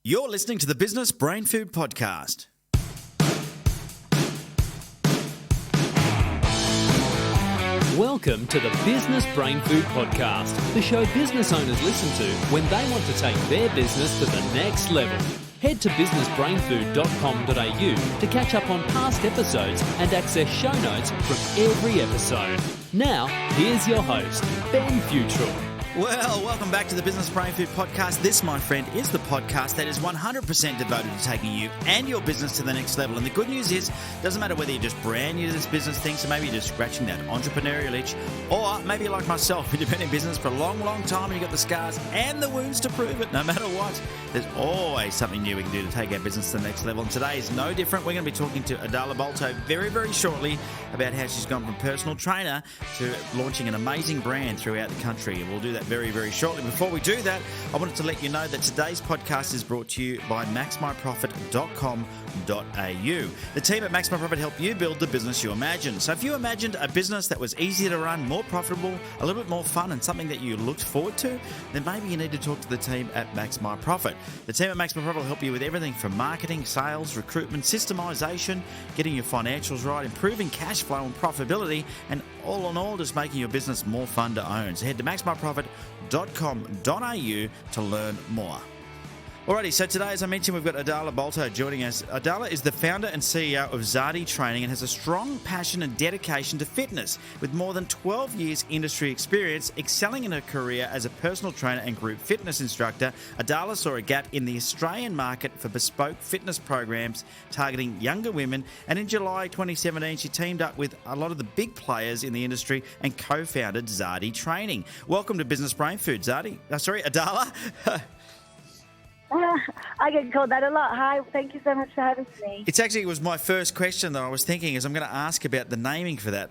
You're listening to the Business Brain Food Podcast. Welcome to the Business Brain Food Podcast, the show business owners listen to when they want to take their business to the next level. Head to businessbrainfood.com.au to catch up on past episodes and access show notes from every episode. Now, here's your host, Ben Futrell. Well, welcome back to the Business Brain Food Podcast. This, my friend, is the podcast that is 100% devoted to taking you and your business to the next level. And the good news is, it doesn't matter whether you're just brand new to this business thing, so maybe you're just scratching that entrepreneurial itch, or maybe you're like myself, you've been in business for a long, long time and you've got the scars and the wounds to prove it. No matter what, there's always something new we can do to take our business to the next level. And today is no different. We're going to be talking to Adala Bolto very, very shortly about how she's gone from personal trainer to launching an amazing brand throughout the country. And we'll do that very, very shortly. Before we do that, I wanted to let you know that today's podcast is brought to you by maxmyprofit.com.au. The team at Max My Profit help you build the business you imagine. So if you imagined a business that was easier to run, more profitable, a little bit more fun, and something that you looked forward to, then maybe you need to talk to the team at Max My Profit. The team at Max My Profit will help you with everything from marketing, sales, recruitment, systemization, getting your financials right, improving cash flow and profitability, and all in all, just making your business more fun to own. So head to maxmyprofit.com.au to learn more. Alrighty, so today, as I mentioned, we've got Adala Bolto joining us. Adala is the founder and CEO of ZADI Training and has a strong passion and dedication to fitness. With more than 12 years industry experience, excelling in her career as a personal trainer and group fitness instructor, Adala saw a gap in the Australian market for bespoke fitness programs targeting younger women. And in July 2017, she teamed up with a lot of the big players in the industry and co-founded ZADI Training. Welcome to Business Brain Food, Adala. I get called that a lot. Hi, thank you so much for having me. It was my first question that I was thinking is I'm going to ask about the naming for that.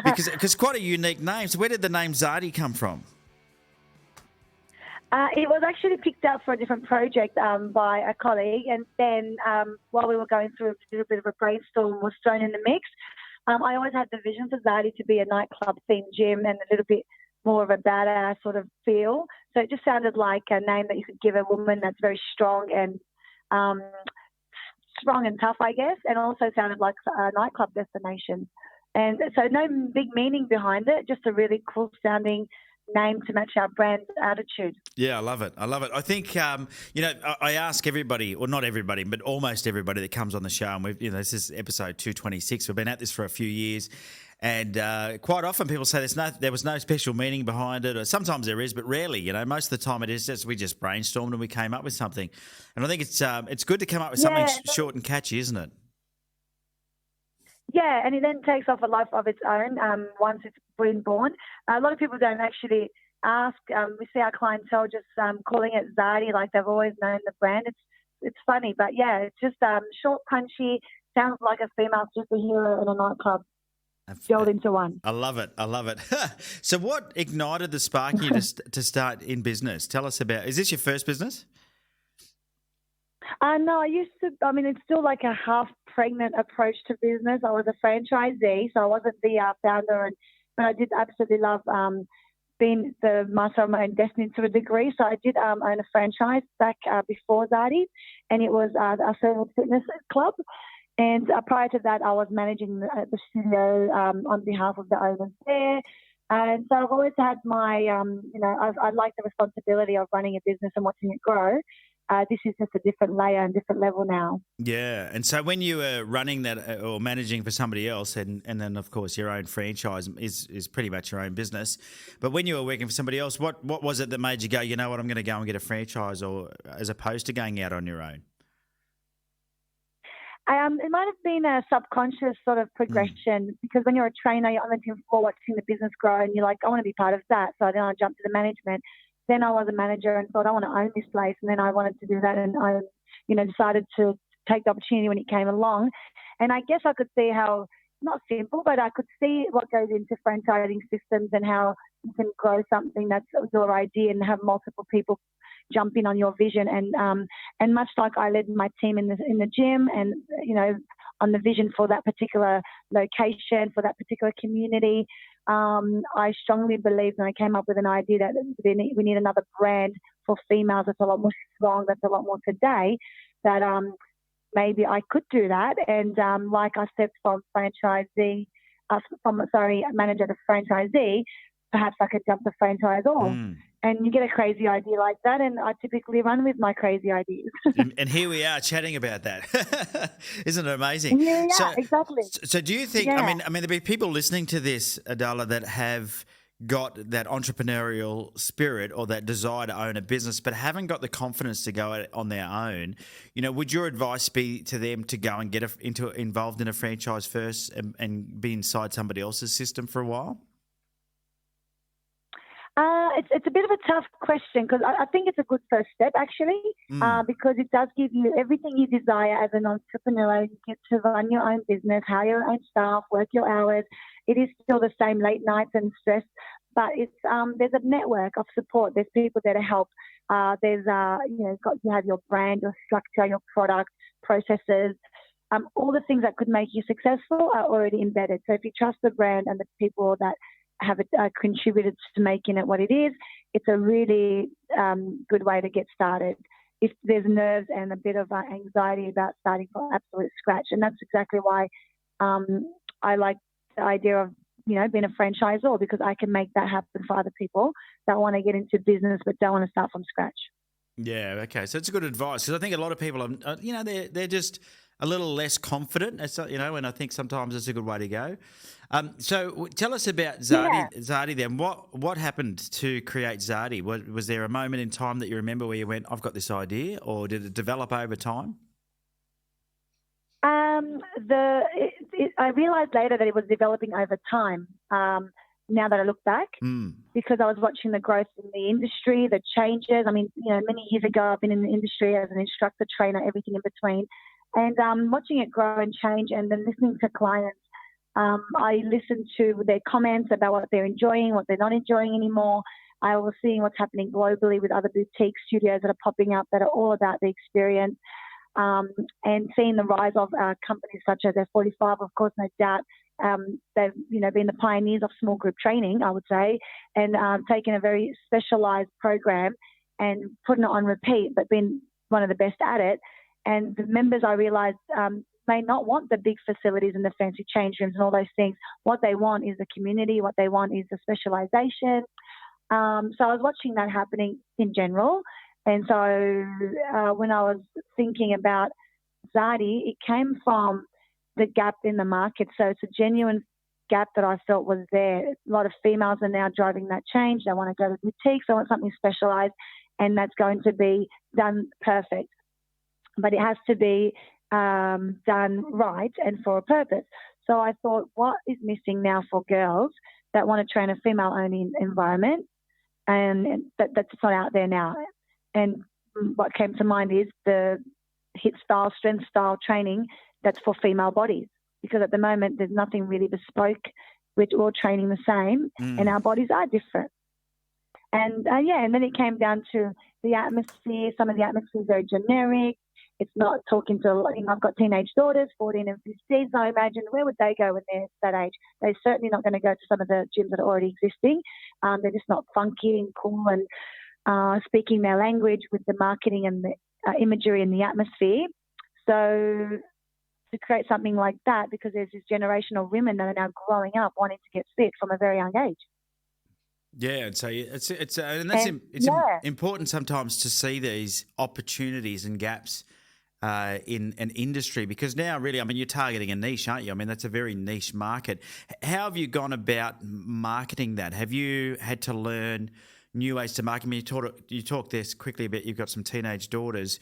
Because it's quite a unique name. So where did the name ZADI come from? It was actually picked up for a different project by a colleague, and then while we were going through a little bit of a brainstorm was thrown in the mix. I always had the vision for ZADI to be a nightclub-themed gym and a little bit more of a badass sort of feel. So it just sounded like a name that you could give a woman that's very strong and tough, I guess, and also sounded like a nightclub destination. And so no big meaning behind it, just a really cool sounding name to match our brand attitude. Yeah, I love it. I think, I ask everybody, or not everybody, but almost everybody that comes on the show, and this is episode 226. We've been at this for a few years. And quite often people say there was no special meaning behind it, or sometimes there is, but rarely. Most of the time it is just we just brainstormed and we came up with something. And I think it's good to come up with something short and catchy, isn't it? Yeah, and it then takes off a life of its own once it's been born. A lot of people don't actually ask. We see our clientele just calling it ZADI like they've always known the brand. It's funny, but yeah, it's just short, punchy, sounds like a female superhero in a nightclub. Build into one. I love it. So what ignited the spark in you to start in business? Tell us about, is this your first business? No, it's still like a half-pregnant approach to business. I was a franchisee, so I wasn't the founder, but I did absolutely love being the master of my own destiny to a degree. So I did own a franchise back before ZADI, and it was a Circle Fitness Club. And prior to that, I was managing the studio on behalf of the owners there. And so I've always had my, I like the responsibility of running a business and watching it grow. This is just a different layer and different level now. Yeah. And so when you were running that or managing for somebody else, and then, of course, your own franchise is pretty much your own business. But when you were working for somebody else, what was it that made you go, you know what, I'm going to go and get a franchise, or as opposed to going out on your own? It might have been a subconscious sort of progression because when you're a trainer, you're on the gym floor watching the business grow and you're like, I want to be part of that. So then I jumped to the management. Then I was a manager and thought, I want to own this place. And then I wanted to do that, and I, decided to take the opportunity when it came along. And I guess I could see how, not simple, but I could see what goes into franchising systems and how you can grow something that's your idea and have multiple people jump in on your vision. And much like I led my team in the gym and, on the vision for that particular location, for that particular community, I strongly believed, and I came up with an idea that we need another brand for females that's a lot more strong, that's a lot more today, that maybe I could do that. And like I said, from manager to franchisee, perhaps I could jump to franchisor. And you get a crazy idea like that, and I typically run with my crazy ideas. And here we are chatting about that. Isn't it amazing? Yeah, exactly. So do you think, Yeah. I mean, there'll be people listening to this, Adala, that have got that entrepreneurial spirit or that desire to own a business but haven't got the confidence to go on their own. You know, would your advice be to them to go and get involved in a franchise first and be inside somebody else's system for a while? It's a bit of a tough question because I think it's a good first step, actually, because it does give you everything you desire as an entrepreneur. You get to run your own business, hire your own staff, work your hours. It is still the same late nights and stress, but it's there's a network of support. There's people there to help. There's you have your brand, your structure, your product, processes. All the things that could make you successful are already embedded. So if you trust the brand and the people that have contributed to making it what it is, it's a really good way to get started. If there's nerves and a bit of anxiety about starting from absolute scratch, and that's exactly why I like the idea of being a franchisor, because I can make that happen for other people that want to get into business but don't want to start from scratch. Yeah, okay, so it's good advice, because I think a lot of people, they're just a little less confident, and I think sometimes it's a good way to go. So tell us about ZADI then. What happened to create ZADI? Was there a moment in time that you remember where you went, I've got this idea, or did it develop over time? I realised later that it was developing over time. Now that I look back, because I was watching the growth in the industry, the changes. I mean, many years ago, I've been in the industry as an instructor, trainer, everything in between. And watching it grow and change, and then listening to clients, I listened to their comments about what they're enjoying, what they're not enjoying anymore. I was seeing what's happening globally with other boutique studios that are popping up that are all about the experience, and seeing the rise of companies such as F45, of course, no doubt. They've been the pioneers of small group training, I would say, and taken a very specialised program and putting it on repeat, but been one of the best at it. And the members, I realised, may not want the big facilities and the fancy change rooms and all those things. What they want is the community. What they want is the specialisation. So I was watching that happening in general. And so when I was thinking about ZADI, it came from the gap in the market. So it's a genuine gap that I felt was there. A lot of females are now driving that change. They want to go to boutiques. They want something specialised, and that's going to be done perfect. But it has to be done right and for a purpose. So I thought, what is missing now for girls that want to train a female-only environment, and that's not out there now? And what came to mind is the HIIT style, strength style training that's for female bodies, because at the moment there's nothing really bespoke. We're all training the same, and our bodies are different. And and then it came down to the atmosphere. Some of the atmosphere is very generic. It's not talking to, I've got teenage daughters, 14 and 15, so I imagine where would they go when they're that age? They're certainly not going to go to some of the gyms that are already existing. They're just not funky and cool and speaking their language with the marketing and the imagery and the atmosphere. So to create something like that, because there's this generation of women that are now growing up wanting to get fit from a very young age. Yeah, and so it's important sometimes to see these opportunities and gaps in an industry, because now really, you're targeting a niche, aren't you? That's a very niche market. How have you gone about marketing that? Have you had to learn new ways to market? You talked this quickly about you've got some teenage daughters.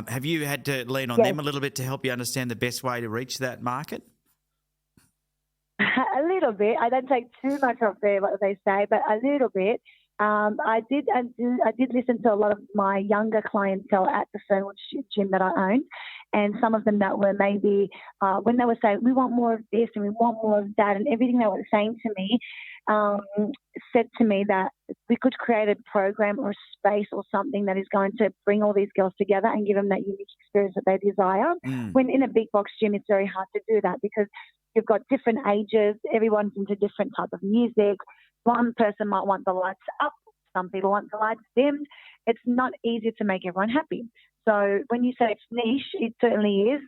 Have you had to lean on them a little bit to help you understand the best way to reach that market? A little bit. I don't take too much of what they say, but a little bit. I did listen to a lot of my younger clientele at the Fernwood gym that I own, and some of them that were maybe when they were saying we want more of this and we want more of that, and everything they were saying to me said to me that we could create a program or a space or something that is going to bring all these girls together and give them that unique experience that they desire. When in a big box gym, it's very hard to do that because you've got different ages, everyone's into different type of music. One person might want the lights up, some people want the lights dimmed, it's not easy to make everyone happy. So when you say it's niche, it certainly is.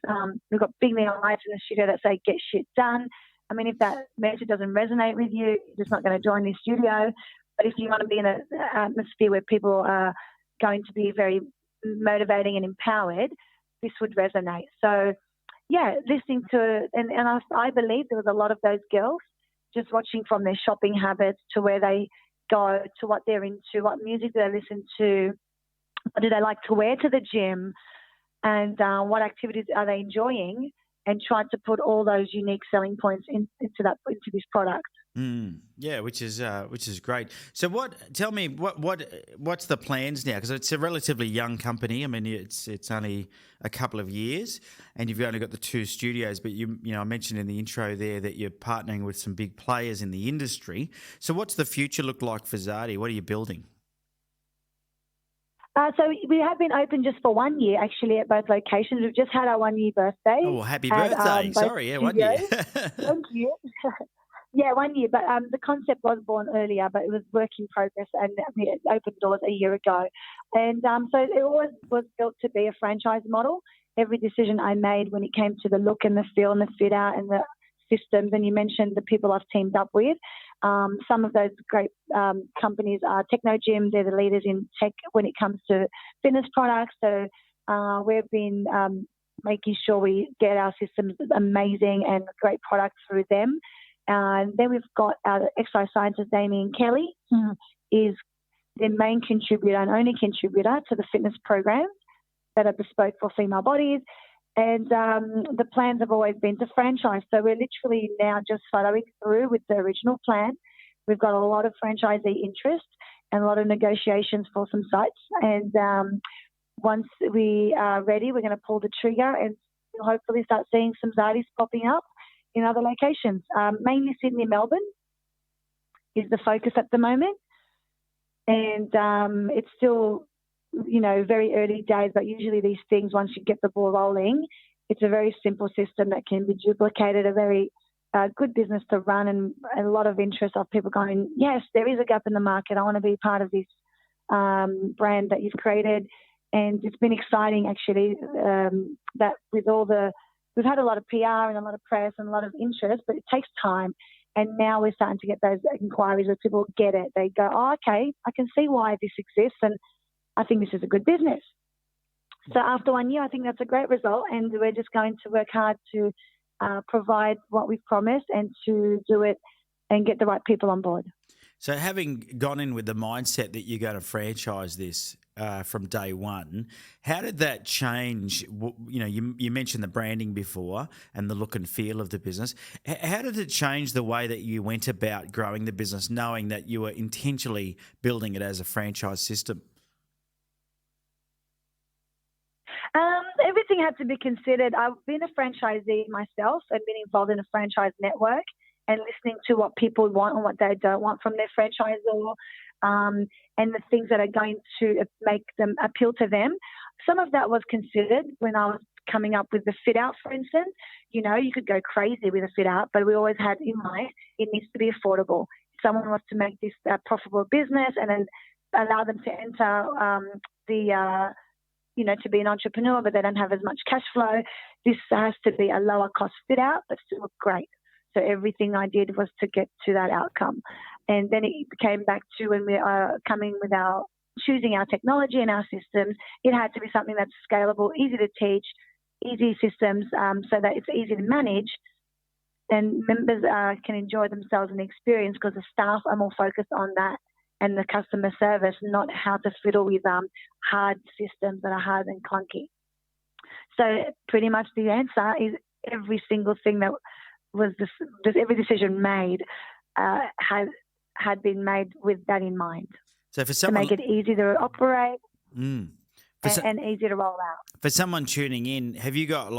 We've got big neon lights in the studio that say "get shit done." I mean, if that message doesn't resonate with you, you're just not going to join the studio. But if you want to be in an atmosphere where people are going to be very motivating and empowered, this would resonate. So, yeah, listening to, and I believe there was a lot of those girls just watching from their shopping habits to where they go, to what they're into, what music do they listen to, what do they like to wear to the gym, and what activities are they enjoying, and try to put all those unique selling points into this product. Yeah, which is great. So tell me what's the plans now? Because it's a relatively young company. I mean, it's only a couple of years, and you've only got the 2 studios. But I mentioned in the intro there that you're partnering with some big players in the industry. So what's the future look like for ZADI? What are you building? So we have been open just for 1 year, actually, at both locations. We've just had our 1 year birthday. Oh, well, happy birthday. Sorry, yeah, 1 year. Thank you. Yeah, 1 year. But the concept was born earlier, but it was work in progress, and we opened doors a year ago. And so it always was built to be a franchise model. Every decision I made when it came to the look and the feel and the fit out and the systems, and you mentioned the people I've teamed up with. Some of those great companies are Techno Gym. They're the leaders in tech when it comes to fitness products. So we've been making sure we get our systems amazing and great products through them. And then we've got our exercise scientist, Damien Kelly, who is the main contributor and only contributor to the fitness programs that are bespoke for female bodies. And the plans have always been to franchise. So we're literally now just following through with the original plan. We've got a lot of franchisee interest and a lot of negotiations for some sites. And once we are ready, we're going to pull the trigger and we'll hopefully start seeing some ZADIs popping up in other locations. Mainly Sydney, Melbourne is the focus at the moment. And it's still, very early days, but usually these things, once you get the ball rolling, it's a very simple system that can be duplicated, a very good business to run, and a lot of interest of people going, yes, there is a gap in the market. I want to be part of this brand that you've created. And it's been exciting, actually, that with we've had a lot of PR and a lot of press and a lot of interest, but it takes time. And now we're starting to get those inquiries where people get it. They go, oh, okay, I can see why this exists, and I think this is a good business. So after 1 year, I think that's a great result, and we're just going to work hard to provide what we've promised and to do it and get the right people on board. So having gone in with the mindset that you're going to franchise this from day one, how did that change? You mentioned the branding before and the look and feel of the business. How did it change the way that you went about growing the business, knowing that you were intentionally building it as a franchise system? Everything had to be considered. I've been a franchisee myself and been involved in a franchise network and listening to what people want and what they don't want from their franchisor, and the things that are going to make them appeal to them. Some of that was considered when I was coming up with the fit out, for instance. You could go crazy with a fit out, but we always had in mind it needs to be affordable. If someone wants to make this a profitable business and then allow them to enter to be an entrepreneur, but they don't have as much cash flow, this has to be a lower cost fit out, but still look great. So everything I did was to get to that outcome. And then it came back to when we are coming with choosing our technology and our systems, it had to be something that's scalable, easy to teach, easy systems, so that it's easy to manage and members can enjoy themselves in the experience, because the staff are more focused on that and the customer service, not how to fiddle with hard systems that are hard and clunky. So pretty much the answer is every single thing that was every decision made had been made with that in mind. So for someone, to make it easy to operate and easy to roll out. For someone tuning in, have you got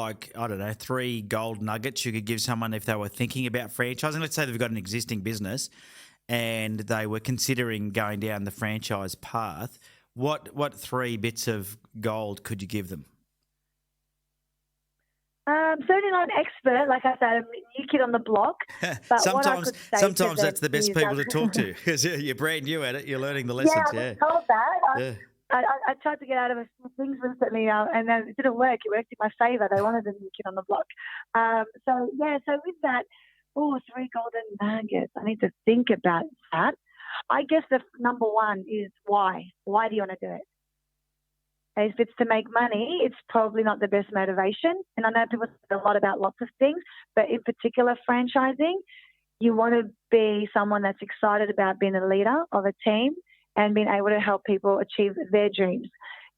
3 gold nuggets you could give someone if they were thinking about franchising? Let's say they've got an existing business and they were considering going down the franchise path. What 3 bits of gold could you give them? Certainly not an expert. Like I said, I'm a new kid on the block. But sometimes that's the best people to talk to because you're brand new at it. You're learning the lessons. Yeah, I was told that. I tried to get out of a few things recently, and then it didn't work. It worked in my favour. They wanted a new kid on the block. So with that, 3 golden nuggets. I need to think about that. I guess the number one is why. Why do you want to do it? If it's to make money, it's probably not the best motivation. And I know people say a lot about lots of things, but in particular franchising, you want to be someone that's excited about being a leader of a team and being able to help people achieve their dreams.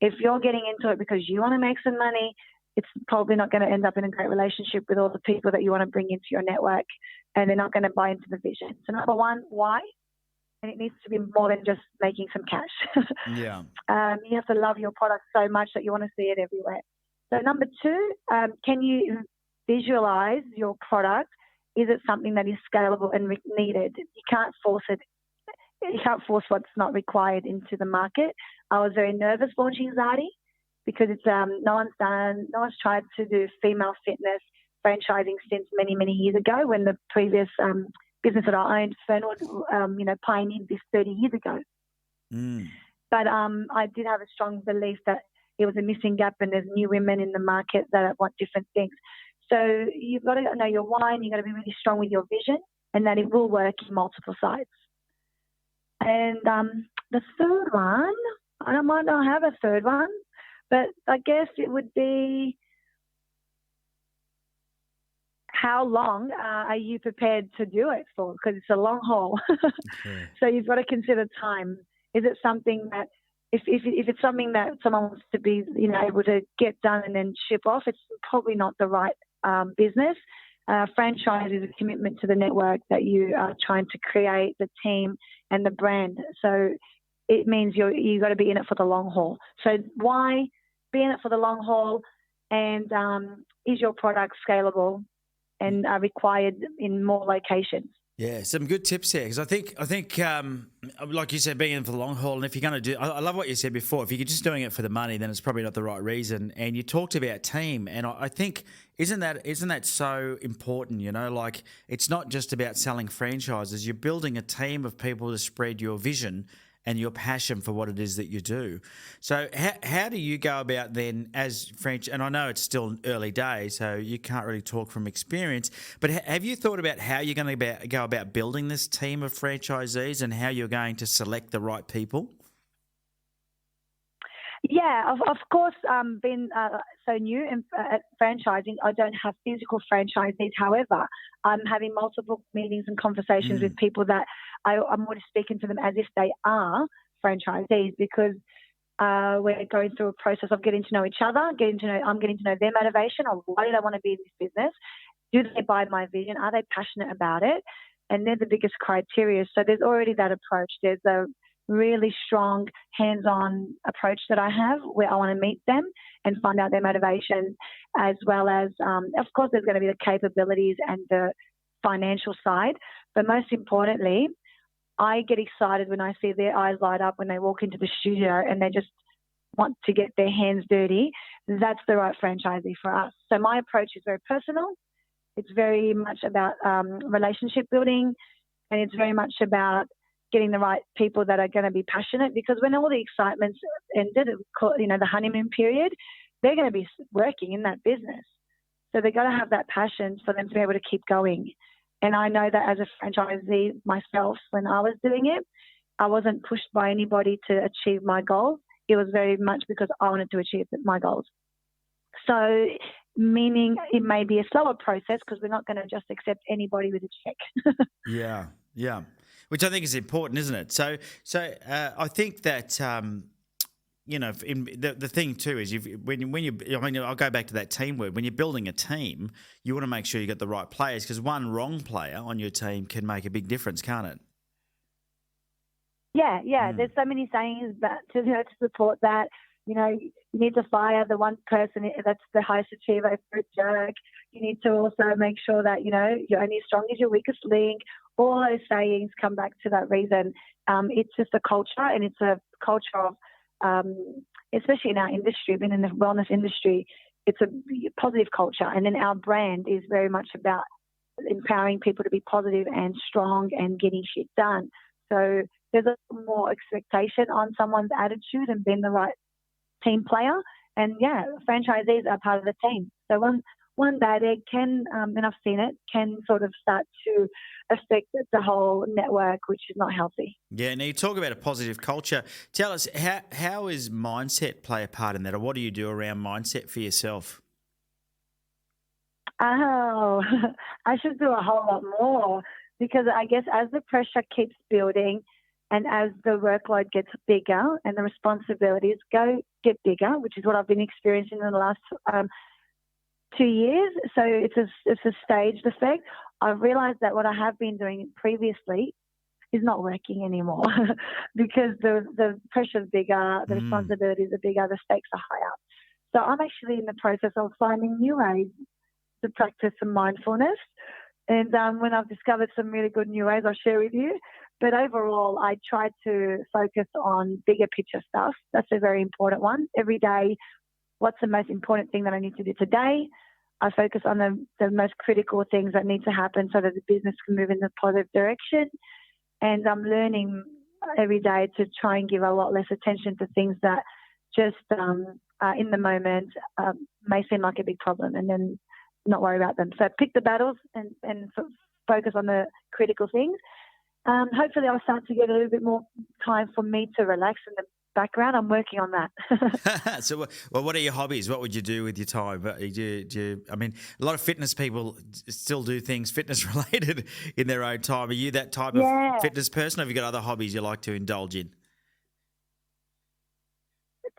If you're getting into it because you want to make some money, it's probably not going to end up in a great relationship with all the people that you want to bring into your network, and they're not going to buy into the vision. So number one, why? And it needs to be more than just making some cash. Yeah. You have to love your product so much that you want to see it everywhere. So number two, can you visualize your product? Is it something that is scalable and needed? You can't force it. You can't force what's not required into the market. I was very nervous launching ZADI because it's no one's tried to do female fitness franchising since many, many years ago when the previous business that I owned, Fernwood, pioneered this 30 years ago. Mm. But I did have a strong belief that it was a missing gap and there's new women in the market that want different things. So you've got to know your why, and you've got to be really strong with your vision, and that it will work in multiple sides. And the third one, I might not have a third one, but I guess it would be how long are you prepared to do it for? Because it's a long haul. Okay. So you've got to consider time. Is it something that if it's something that someone wants to be able to get done and then ship off, it's probably not the right business. Franchise is a commitment to the network that you are trying to create, the team and the brand. So it means you've got to be in it for the long haul. So why be in it for the long haul? And is your product scalable and required in more locations? Yeah, some good tips here, because I think, like you said, being in for the long haul, and if you're going to do, I love what you said before. If you're just doing it for the money, then it's probably not the right reason. And you talked about team, and I think isn't that so important? Like it's not just about selling franchises. You're building a team of people to spread your vision and your passion for what it is that you do. So how do you go about then as French, and I know it's still early days, so you can't really talk from experience, but have you thought about how you're going to go about building this team of franchisees and how you're going to select the right people? Yeah, of course, being so new at franchising, I don't have physical franchisees. However, I'm having multiple meetings and conversations with people that I'm already speaking to them as if they are franchisees, because we're going through a process of getting to know each other, I'm getting to know their motivation of why do they want to be in this business, do they buy my vision, are they passionate about it, and they're the biggest criteria. So there's already that approach. There's a really strong hands-on approach that I have where I want to meet them and find out their motivation, as well as, of course, there's going to be the capabilities and the financial side. But most importantly, I get excited when I see their eyes light up when they walk into the studio and they just want to get their hands dirty. That's the right franchisee for us. So my approach is very personal. It's very much about relationship building, and it's very much about getting the right people that are going to be passionate, because when all the excitement's ended, the honeymoon period, they're going to be working in that business. So they've got to have that passion for them to be able to keep going. And I know that as a franchisee myself, when I was doing it, I wasn't pushed by anybody to achieve my goals. It was very much because I wanted to achieve my goals. So meaning it may be a slower process because we're not going to just accept anybody with a check. Yeah. Which I think is important, isn't it? So I think that the thing too is I'll go back to that team word. When you're building a team, you want to make sure you get the right players, because one wrong player on your team can make a big difference, can't it? Yeah. There's so many sayings to support that. You need to fire the one person that's the highest achiever for a jerk. You need to also make sure that, you're only as strong as your weakest link. All those sayings come back to that reason. It's just a culture, and it's a culture of, especially in our industry, being in the wellness industry, it's a positive culture. And then our brand is very much about empowering people to be positive and strong and getting shit done. So there's a lot more expectation on someone's attitude and being the right team player. And yeah, franchisees are part of the team. So one bad egg can, and I've seen it, can sort of start to affect the whole network, which is not healthy. Yeah, now you talk about a positive culture. Tell us, how is mindset play a part in that, or what do you do around mindset for yourself? Oh, I should do a whole lot more, because I guess as the pressure keeps building and as the workload gets bigger and the responsibilities get bigger, which is what I've been experiencing in the last 2 years. So it's a staged effect. I've realised that what I have been doing previously is not working anymore because the pressure's bigger, the responsibilities are bigger, the stakes are higher. So I'm actually in the process of finding new ways to practice some mindfulness. And when I've discovered some really good new ways, I'll share with you. But overall, I try to focus on bigger picture stuff. That's a very important one. Every day, what's the most important thing that I need to do today? I focus on the most critical things that need to happen so that the business can move in a positive direction. And I'm learning every day to try and give a lot less attention to things that just in the moment may seem like a big problem, and then not worry about them. So pick the battles and focus on the critical things. Hopefully I'll start to get a little bit more time for me to relax in the background. I'm working on that. So, what are your hobbies? What would you do with your time? I mean, a lot of fitness people still do things fitness related in their own time. Are you that type of fitness person, or have you got other hobbies you like to indulge in?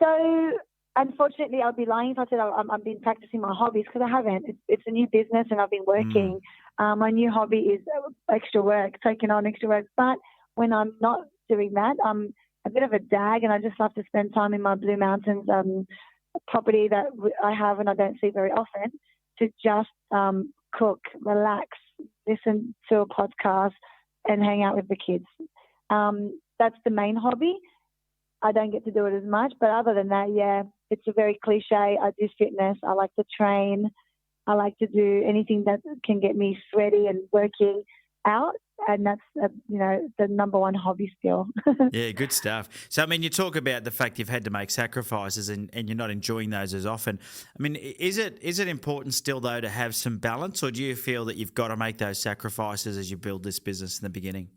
So, unfortunately, I'll be lying if I said I've been practicing my hobbies, because I haven't. It's a new business and I've been working. My new hobby is extra work, taking on extra work. But when I'm not doing that, I'm a bit of a dag, and I just love to spend time in my Blue Mountains property that I have and I don't see very often, to just cook, relax, listen to a podcast and hang out with the kids. That's the main hobby. I don't get to do it as much, but other than that, yeah, it's a very cliche. I do fitness. I like to train. I like to do anything that can get me sweaty and working out, and that's the number one hobby still. Yeah, good stuff. So, I mean, you talk about the fact you've had to make sacrifices and you're not enjoying those as often. I mean, is it important still, though, to have some balance, or do you feel that you've got to make those sacrifices as you build this business in the beginning?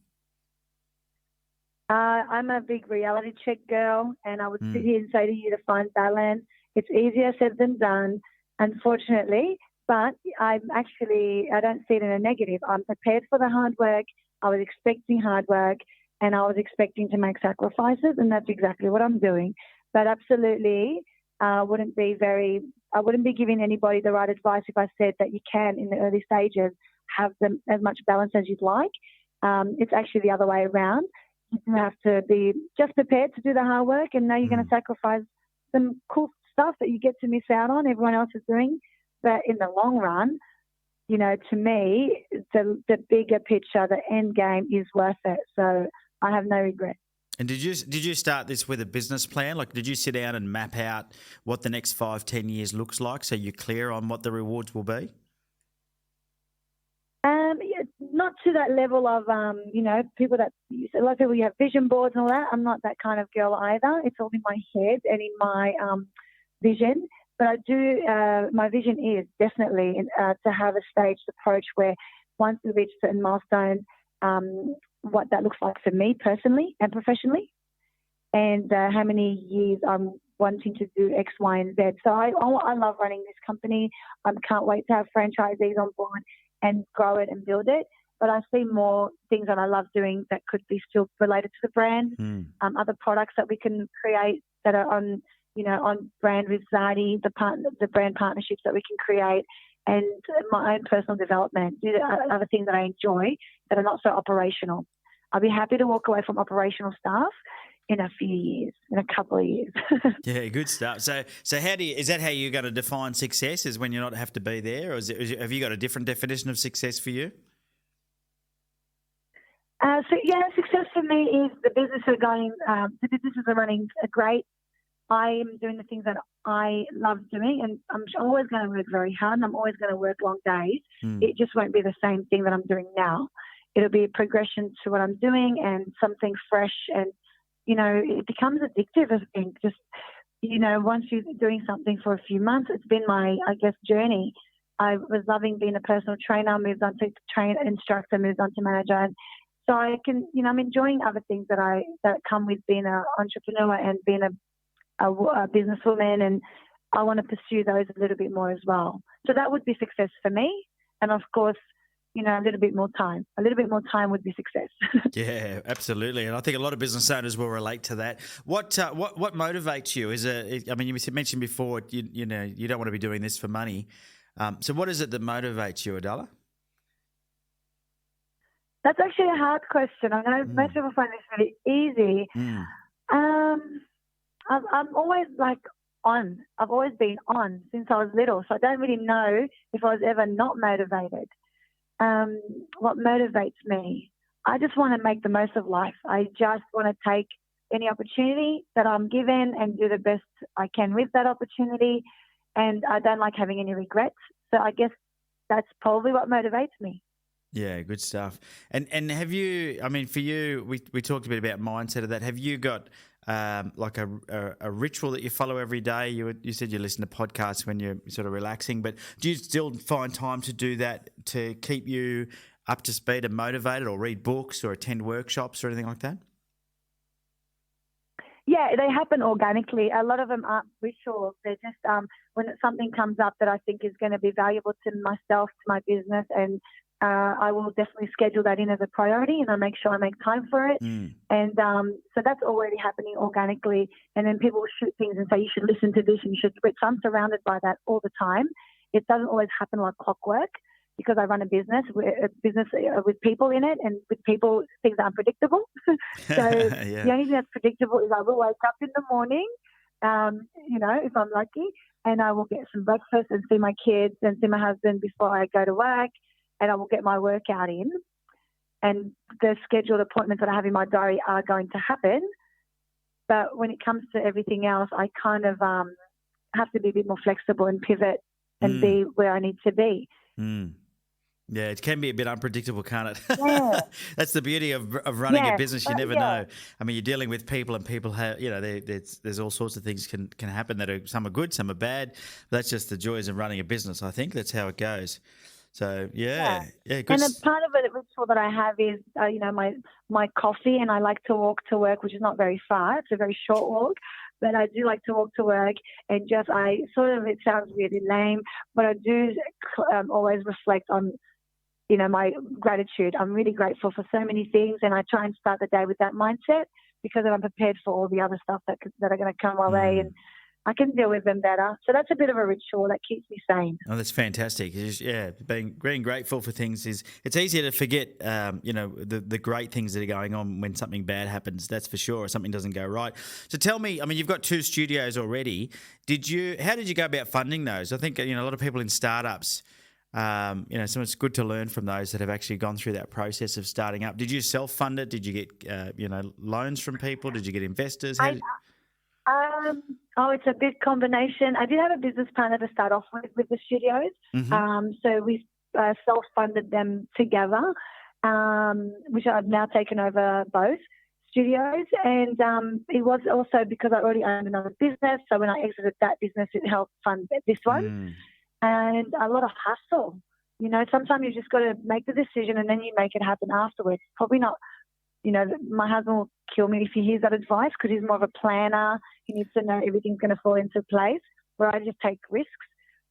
I'm a big reality check girl, and I would sit here and say to you to find balance. It's easier said than done, unfortunately, but I don't see it in a negative. I'm prepared for the hard work. I was expecting hard work, and I was expecting to make sacrifices, and that's exactly what I'm doing. But absolutely, I wouldn't be giving anybody the right advice if I said that you can, in the early stages, have them as much balance as you'd like. It's actually the other way around. You have to be just prepared to do the hard work, and know you're going to sacrifice some cool stuff that you get to miss out on, everyone else is doing. But in the long run, to me, the bigger picture, the end game is worth it. So I have no regret. And did you start this with a business plan? Like, did you sit down and map out what the next 5-10 years looks like, so you're clear on what the rewards will be? Not to that level of, people that, a lot of people, you have vision boards and all that. I'm not that kind of girl either. It's all in my head and in my vision. But I do, my vision is definitely to have a staged approach where once we reach certain milestones, what that looks like for me personally and professionally, and how many years I'm wanting to do X, Y, and Z. So I love running this company. I can't wait to have franchisees on board and grow it and build it. But I see more things that I love doing that could be still related to the brand, other products that we can create that are on brand with ZADI, the brand partnerships that we can create, and my own personal development, do other things that I enjoy that are not so operational. I'll be happy to walk away from operational stuff in a few years, in a couple of years. Yeah, good stuff. So is that how you're going to define success, is when you not have to be there, or have you got a different definition of success for you? Success for me is the businesses are running great. I am doing the things that I love doing, and I'm always going to work very hard, and I'm always going to work long days. It just won't be the same thing that I'm doing now. it'll be a progression to what I'm doing and something fresh. And, you know, it becomes addictive, I think. Just, you know, once you're doing something for a few months, it's been my, I guess, journey. I was loving being a personal trainer, moved on to instructor, moved on to manager. And so I can, you know, I'm enjoying other things that come with being an entrepreneur and being a businesswoman, and I want to pursue those a little bit more as well. So that would be success for me. And of course, you know, a little bit more time. A little bit more time would be success. Yeah, absolutely. And I think a lot of business owners will relate to that. What motivates you? I mean, you mentioned before, you know, you don't want to be doing this for money. So what is it that motivates you, Adala? That's actually a hard question. I know most people find this really easy. I'm always like on. I've always been on since I was little, so I don't really know if I was ever not motivated. What motivates me? I just want to make the most of life. I just want to take any opportunity that I'm given and do the best I can with that opportunity. And I don't like having any regrets. So I guess that's probably what motivates me. Yeah, good stuff. And have you, I mean, for you, we talked a bit about mindset of that. Have you got like a ritual that you follow every day? You said you listen to podcasts when you're sort of relaxing, but do you still find time to do that to keep you up to speed and motivated, or read books or attend workshops or anything like that? Yeah, they happen organically. A lot of them aren't rituals. They're just when something comes up that I think is going to be valuable to myself, to my business, and I will definitely schedule that in as a priority, and I make sure I make time for it. And so that's already happening organically. And then people will shoot things and say, you should listen to this and you should switch. So I'm surrounded by that all the time. It doesn't always happen like clockwork because I run a business with people in it, and with people, things are unpredictable. So The only thing that's predictable is I will wake up in the morning, you know, if I'm lucky, and I will get some breakfast and see my kids and see my husband before I go to work. And I will get my workout in, and the scheduled appointments that I have in my diary are going to happen. But when it comes to everything else, I kind of have to be a bit more flexible and pivot and be where I need to be. Yeah, it can be a bit unpredictable, can't it? Yeah. That's the beauty of running a business. You never know. I mean, you're dealing with people, and people have, you know, there's all sorts of things can happen that are, some are good, some are bad. That's just the joys of running a business. I think that's how it goes. So yeah, good. And a part of it, ritual that I have is, you know, my coffee, and I like to walk to work, which is not very far. It's a very short walk, but I do like to walk to work, and it sounds really lame, but I do always reflect on, you know, my gratitude. I'm really grateful for so many things, and I try and start the day with that mindset because then I'm prepared for all the other stuff that are going to come my way, and I can deal with them better. So that's a bit of a ritual that keeps me sane. Oh, that's fantastic. Being grateful for things it's easier to forget, you know, the great things that are going on when something bad happens, that's for sure, or something doesn't go right. So tell me, I mean, you've got 2 studios already. How did you go about funding those? I think, you know, a lot of people in startups, you know, so it's good to learn from those that have actually gone through that process of starting up. Did you self-fund it? Did you get, you know, loans from people? Did you get investors? It's a big combination. I did have a business partner to start off with the studios. So we self-funded them together, which I've now taken over both studios. And it was also because I already owned another business. So when I exited that business, it helped fund this one. And a lot of hustle. You know, sometimes you just got to make the decision and then you make it happen afterwards. Probably not. You know, my husband will kill me if he hears that advice because he's more of a planner. He needs to know everything's going to fall into place, where I just take risks,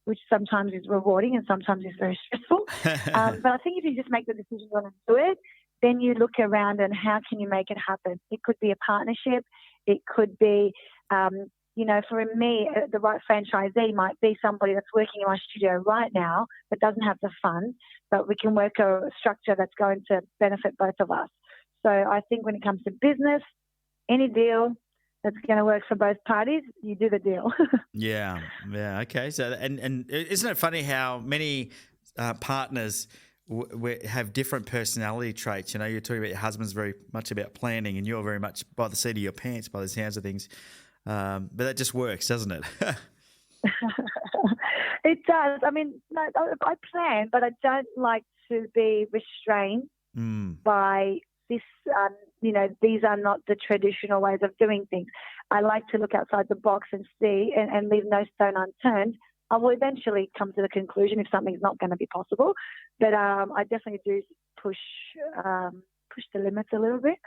which sometimes is rewarding and sometimes is very stressful. But I think if you just make the decision you want to do it, then you look around and how can you make it happen? It could be a partnership. It could be, you know, for me, the right franchisee might be somebody that's working in my studio right now but doesn't have the funds, but we can work a structure that's going to benefit both of us. So I think when it comes to business, any deal that's going to work for both parties, you do the deal. Yeah. Okay. So and isn't it funny how many partners have different personality traits? You know, you're talking about your husband's very much about planning, and you're very much by the seat of your pants, by the sounds of things. But that just works, doesn't it? It does. I mean, no, I plan, but I don't like to be restrained by this, these are not the traditional ways of doing things. I like to look outside the box and see and leave no stone unturned. I will eventually come to the conclusion if something's not going to be possible. But I definitely do push the limits a little bit.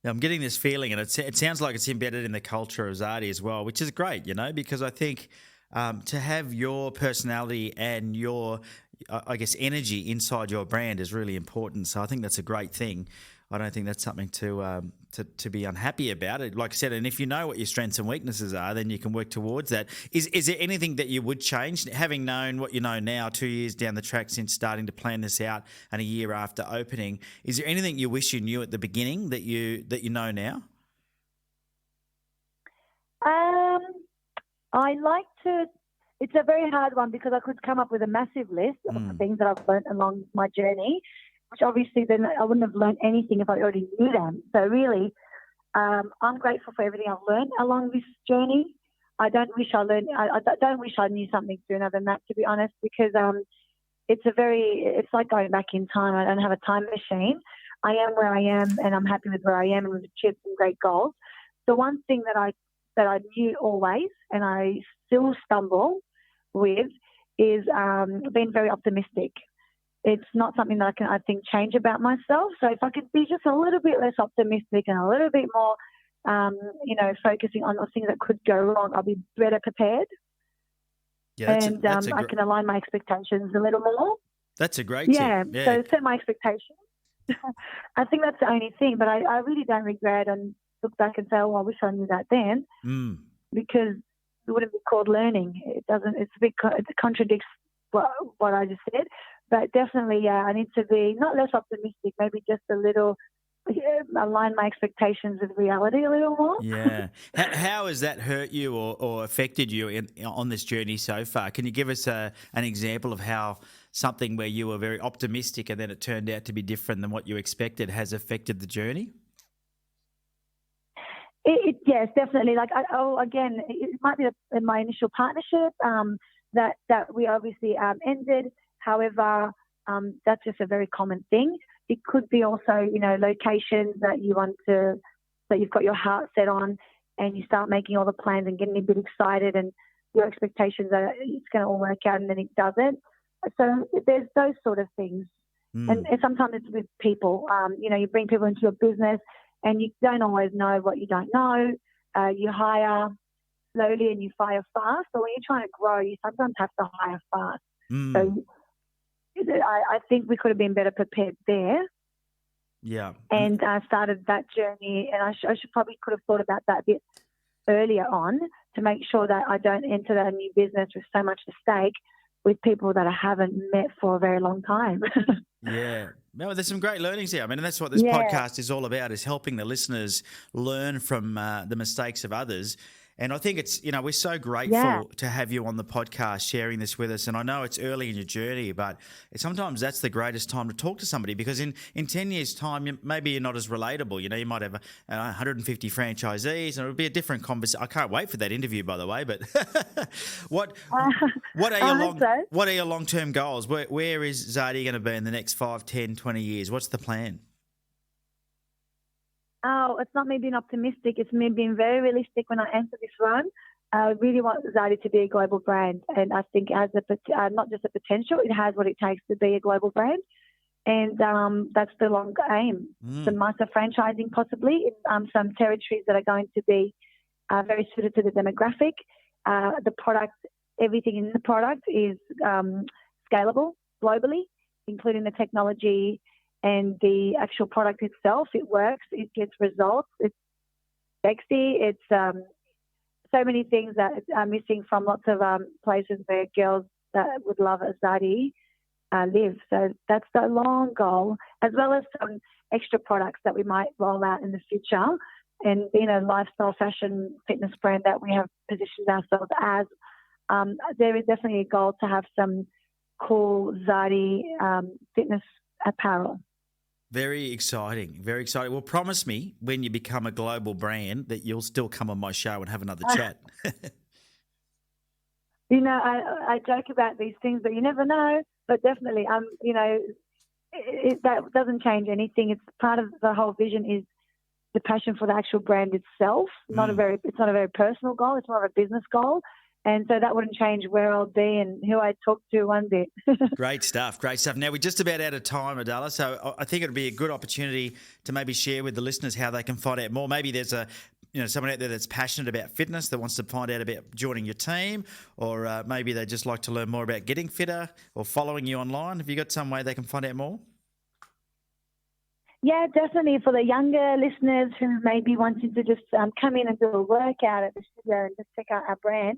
I'm getting this feeling, and it sounds like it's embedded in the culture of ZADI as well, which is great, because I think to have your personality and your, I guess, energy inside your brand is really important. So I think that's a great thing. I don't think that's something to be unhappy about. It, like I said, and if you know what your strengths and weaknesses are, then you can work towards that. Is there anything that you would change, having known what you know now, 2 years down the track since starting to plan this out, and a year after opening? Is there anything you wish you knew at the beginning that you know now? I like to. It's a very hard one because I could come up with a massive list of the things that I've learned along my journey, which obviously then I wouldn't have learned anything if I already knew them. So really, I'm grateful for everything I've learned along this journey. I don't wish I learned. I don't wish I knew something sooner than that, to be honest, because it's like going back in time. I don't have a time machine. I am where I am, and I'm happy with where I am, and we've achieved some great goals. The one thing that I knew always, and I still stumble with, is being very optimistic. It's not something that I think, change about myself. So if I could be just a little bit less optimistic and a little bit more, focusing on the things that could go wrong, I'll be better prepared. Yeah, I can align my expectations a little more. That's a great tip. Yeah, so set my expectations. I think that's the only thing, but I really don't regret and look back and say, oh, I wish I knew that then, because it wouldn't be called learning. It doesn't. It contradicts what I just said. But definitely, I need to be not less optimistic, maybe just a little, align my expectations with reality a little more. Yeah. How has that hurt you or affected you on this journey so far? Can you give us an example of how something where you were very optimistic and then it turned out to be different than what you expected has affected the journey? Yes, definitely. Again, it might be my initial partnership that we obviously ended. However, that's just a very common thing. It could be also, locations that that you've got your heart set on, and you start making all the plans and getting a bit excited, and your expectations are it's going to all work out, and then it doesn't. So there's those sort of things. And sometimes it's with people. You bring people into your business, and you don't always know what you don't know. You hire slowly and you fire fast. So when you're trying to grow, you sometimes have to hire fast. So I think we could have been better prepared there. Yeah. And started that journey. And I should probably could have thought about that a bit earlier on to make sure that I don't enter that new business with so much at stake with people that I haven't met for a very long time. Yeah. No, there's some great learnings here. I mean, that's what this podcast is all about, is helping the listeners learn from the mistakes of others. And I think it's, we're so grateful to have you on the podcast sharing this with us. And I know it's early in your journey, but sometimes that's the greatest time to talk to somebody, because in 10 years' time, maybe you're not as relatable. You know, you might have 150 franchisees, and it'll be a different conversation. I can't wait for that interview, by the way. But what are your long-term goals? Where is ZADI going to be in the next 5, 10, 20 years? What's the plan? Oh, it's not me being optimistic. It's me being very realistic when I enter this run. I really want ZADI to be a global brand, and I think it has not just the potential, it has what it takes to be a global brand. And that's the long aim. Some master franchising possibly in some territories that are going to be very suited to the demographic. The product, everything in the product is scalable globally, including the technology and the actual product itself. It works, it gets results, it's sexy, it's so many things that are missing from lots of places where girls that would love a ZADI live. So that's the long goal, as well as some extra products that we might roll out in the future. And being a lifestyle, fashion, fitness brand that we have positioned ourselves as, there is definitely a goal to have some cool ZADI fitness apparel. Very exciting, very exciting. Well, promise me when you become a global brand that you'll still come on my show and have another chat. I joke about these things, but you never know. But definitely, that doesn't change anything. It's part of the whole vision is the passion for the actual brand itself. It's not a very personal goal. It's more of a business goal. And so that wouldn't change where I'll be and who I talk to one bit. Great stuff. Now, we're just about out of time, Adala, so I think it would be a good opportunity to maybe share with the listeners how they can find out more. Maybe there's someone out there that's passionate about fitness that wants to find out about joining your team, or maybe they just like to learn more about getting fitter or following you online. Have you got some way they can find out more? Yeah, definitely. For the younger listeners who may be wanting to just come in and do a workout at the studio and just check out our brand,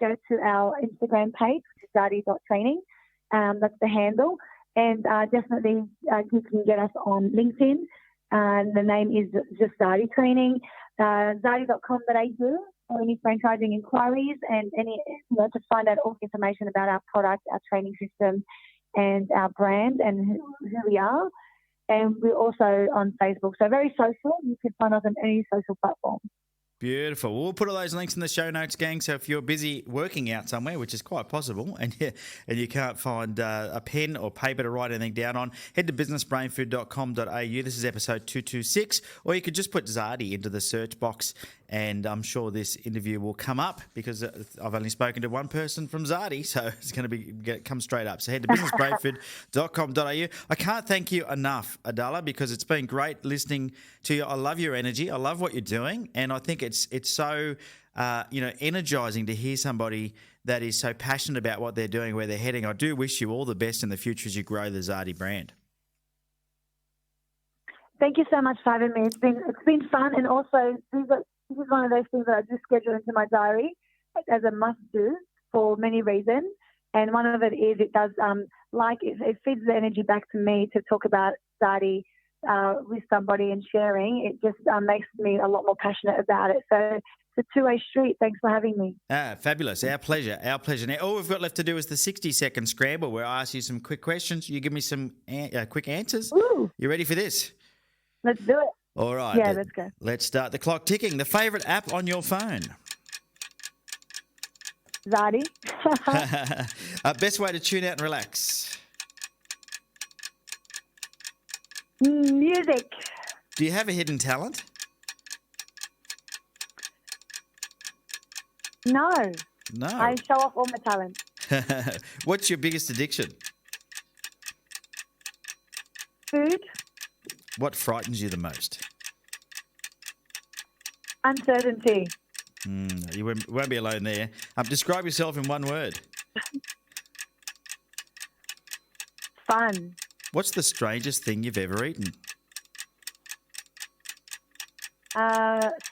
go to our Instagram page, which is ZADI.training. That's the handle. And definitely you can get us on LinkedIn. The name is just ZADI Training. ZADI.com.au for any franchising inquiries and to find out all the information about our product, our training system, and our brand and who we are. And we're also on Facebook. So very social. You can find us on any social platform. Beautiful. We'll put all those links in the show notes, gang. So if you're busy working out somewhere, which is quite possible, and you can't find a pen or paper to write anything down on, head to businessbrainfood.com.au. This is episode 226. Or you could just put ZADI into the search box, and I'm sure this interview will come up because I've only spoken to one person from ZADI, so it's going to come straight up. So head to businessbrainfood.com.au. I can't thank you enough, Adala, because it's been great listening to you. I love your energy. I love what you're doing, and I think it's so energizing to hear somebody that is so passionate about what they're doing, where they're heading. I do wish you all the best in the future as you grow the ZADI brand. Thank you so much for having me. It's been fun, and also this is one of those things that I just schedule into my diary as a must-do for many reasons. And one of it is it does it feeds the energy back to me to talk about ZADI with somebody and sharing. It just makes me a lot more passionate about it. So it's a two-way street. Thanks for having me. Fabulous. Our pleasure. Now, all we've got left to do is the 60-second scramble where I ask you some quick questions. You give me some quick answers. Ooh. You ready for this? Let's do it. All right. Yeah, let's go. Let's start the clock ticking. The favourite app on your phone? ZADI. Best way to tune out and relax? Music. Do you have a hidden talent? No. No. I show off all my talent. What's your biggest addiction? Food. What frightens you the most? Uncertainty. You won't be alone there. Describe yourself in one word. Fun. What's the strangest thing you've ever eaten?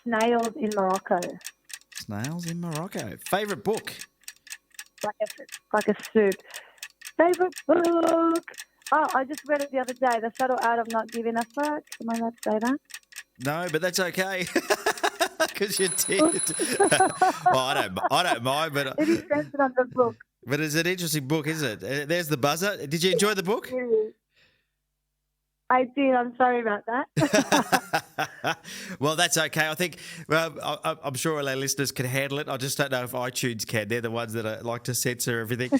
Snails in Morocco. Snails in Morocco. Favourite book? Like a soup. Favourite book? Oh, I just read it the other day. The Subtle Art of Not Giving a Fuck. Am I allowed to say that? No, but that's okay. Because you did. Well, I don't mind, but it is centered on the book. But it's an interesting book, isn't it? There's the buzzer. Did you enjoy the book? I did. I'm sorry about that. Well, that's okay. I think, I'm sure all our listeners can handle it. I just don't know if iTunes can. They're the ones that like to censor everything.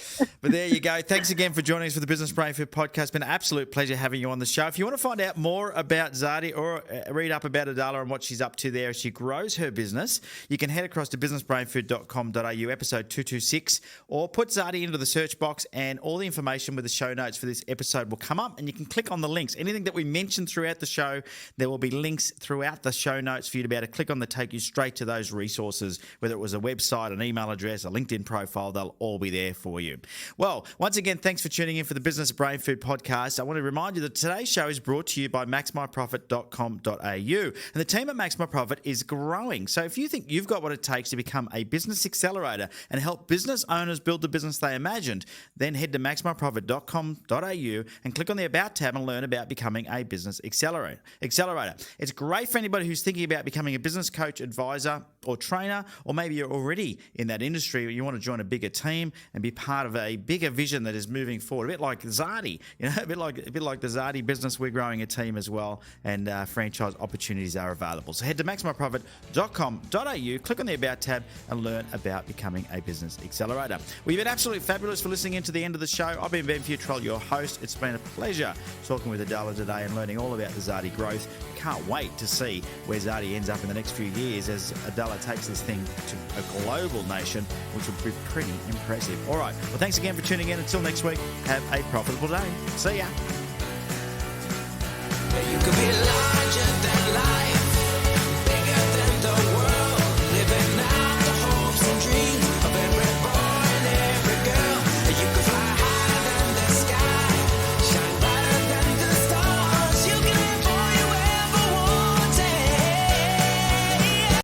But there you go. Thanks again for joining us for the Business Brain Food podcast. It's been an absolute pleasure having you on the show. If you want to find out more about ZADI or read up about Adala and what she's up to there as she grows her business, you can head across to businessbrainfood.com.au, episode 226, or put ZADI into the search box and all the information with the show notes for this episode will come up and you can click on the links. Anything that we mentioned throughout the show, there will be links throughout the show notes for you to be able to click on that take you straight to those resources, whether it was a website, an email address, a LinkedIn profile, they'll all be there for you. Well, once again, thanks for tuning in for the Business Brain Food podcast. I want to remind you that today's show is brought to you by maxmyprofit.com.au, and the team at Max My Profit is growing. So if you think you've got what it takes to become a business accelerator and help business owners build the business they imagined, then head to maxmyprofit.com.au and click on the About tab and learn about becoming a business accelerator. It's great for anybody who's thinking about becoming a business coach, advisor, or trainer, or maybe you're already in that industry, or you want to join a bigger team and be part of a bigger vision that is moving forward, a bit like ZADI, a bit like the ZADI business. We're growing a team as well, and franchise opportunities are available. So head to maximizeprofit.com.au, click on the About tab, and learn about becoming a business accelerator. Well, you've been absolutely fabulous for listening in to the end of the show. I've been Ben Futrell, your host. It's been a pleasure talking with Adala today and learning all about the ZADI growth. Can't wait to see where ZADI ends up in the next few years as Adala takes this thing to a global nation, which will be pretty impressive. All right. Well, thanks again for tuning in. Until next week, have a profitable day. See ya. You could be